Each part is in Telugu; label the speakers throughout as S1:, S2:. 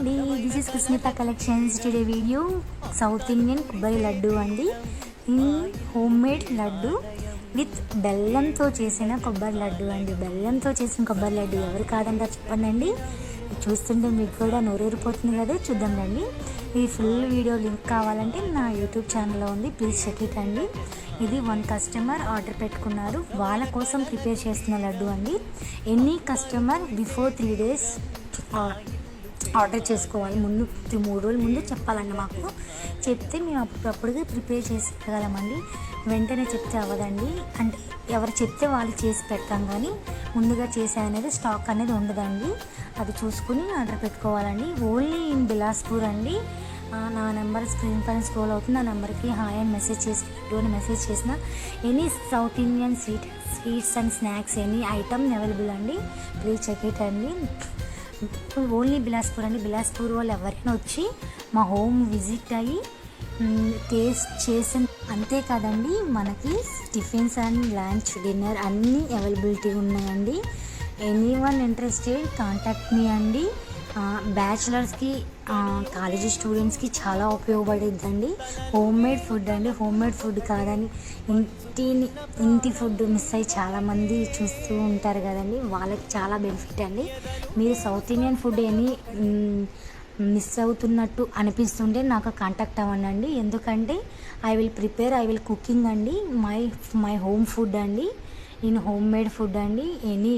S1: అండి, this is Kusmitha collections. Today video south Indian కొబ్బరి లడ్డు అండి. ఇది హోమ్ మేడ్ లడ్డు విత్ బెల్లంతో చేసిన కొబ్బరి లడ్డు అండి. బెల్లంతో చేసిన కొబ్బరి లడ్డు ఎవరు కాదంటారు చెప్పండి. చూస్తుంటే మీకు కూడా నోరూరిపోతుంది కదా. చూద్దాం రండి. ఈ ఫుల్ వీడియో లింక్ కావాలంటే నా యూట్యూబ్ ఛానల్లో ఉంది, ప్లీజ్ చెక్ ఇట్ అండి. ఇది 1 కస్టమర్ ఆర్డర్ పెట్టుకున్నారు, వాళ్ళ కోసం ప్రిపేర్ చేస్తున్న లడ్డు అండి. Any customer before 3 days order చేసుకోవాలి. ముందు 3 రోజుల ముందు చెప్పాలండి. మాకు చెప్తే మేము అప్పుడప్పుడుగా ప్రిపేర్ చేసి పెట్టగలమండి. వెంటనే చెప్తే అవ్వదండి. అంటే ఎవరు చెప్తే వాళ్ళు చేసి పెడతాం, కానీ ముందుగా చేసే అనేది స్టాక్ అనేది ఉండదండి. అది చూసుకుని ఆర్డర్ పెట్టుకోవాలండి. ఓన్లీ ఇన్ బిలాస్పూర్ అండి. నా నెంబర్ స్క్రీన్ పైన స్క్రోల్ అవుతుంది. ఆ నెంబర్కి హాయ్ అని మెసేజ్ చేసి లడ్డు అని మెసేజ్ చేసిన any south Indian sweets and snacks any item available అండి. ప్లీజ్ చెక్ ఇట్ అండి. ఓన్లీ బిలాస్పూర్ అండి. బిలాస్పూర్ వాళ్ళు ఎవరైనా వచ్చి మా హోమ్ విజిట్ అయ్యి టేస్ట్ చేసి, అంతేకాదండి మనకి టిఫిన్స్ అండ్ లంచ్ డిన్నర్ అన్నీ అవైలబిలిటీ ఉన్నాయండి. ఎనీవన్ ఇంట్రెస్టెడ్ కాంటాక్ట్ మీ అండి. బ్యాచిలర్స్కి, కాలేజీ స్టూడెంట్స్కి చాలా ఉపయోగపడుద్దండి. హోమ్ మేడ్ ఫుడ్ అండి. హోమ్ మేడ్ ఫుడ్ కాదని ఇంటి ఫుడ్ మిస్ అయ్యి చాలామంది చూస్తూ ఉంటారు కదండి, వాళ్ళకి చాలా బెనిఫిట్ అండి. మీరు సౌత్ ఇండియన్ ఫుడ్ ఏమి మిస్ అవుతున్నట్టు అనిపిస్తుంటే నాకు కాంటాక్ట్ అవ్వండి. ఎందుకంటే ఐ విల్ కుకింగ్ అండి. మై హోమ్ ఫుడ్ అండి. ఇన్ హోమ్ మేడ్ ఫుడ్ అండి. Any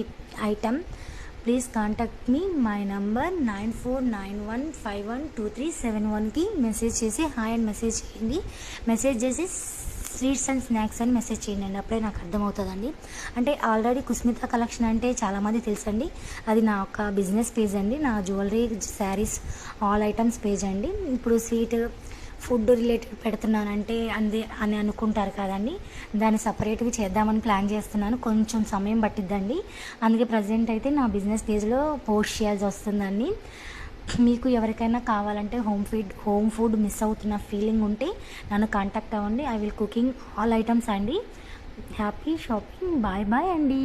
S1: item please contact me. My number 9491512371కి మెసేజ్ చేసి హాయ్ అని మెసేజ్ చేయండి. మెసేజ్ చేసి స్వీట్స్ అండ్ స్నాక్స్ అని మెసేజ్ చేయండి. అప్పుడే నాకు అర్థమవుతుందండి. అంటే ఆల్రెడీ కుస్మిత కలెక్షన్ అంటే చాలామంది తెలుసండి. అది నా ఒక బిజినెస్ పేజ్ అండి. నా jewellery, saris, all items page అండి. ఇప్పుడు స్వీట్ ఫుడ్ రిలేటెడ్ పెడుతున్నానంటే అని అనుకుంటారు కదండి, దాన్ని సపరేట్గా చేద్దామని ప్లాన్ చేస్తున్నాను. కొంచెం సమయం పట్టిద్దండి. అందుకే ప్రజెంట్ అయితే నా బిజినెస్ పేజ్లో పోస్ట్ చేయాల్సి వస్తుందండి. మీకు ఎవరికైనా కావాలంటే హోమ్ ఫుడ్ మిస్ అవుతున్న ఫీలింగ్ ఉంటే నన్ను కాంటాక్ట్ అవ్వండి. I will cooking all items అండి. Happy shopping. బాయ్ బాయ్ అండి.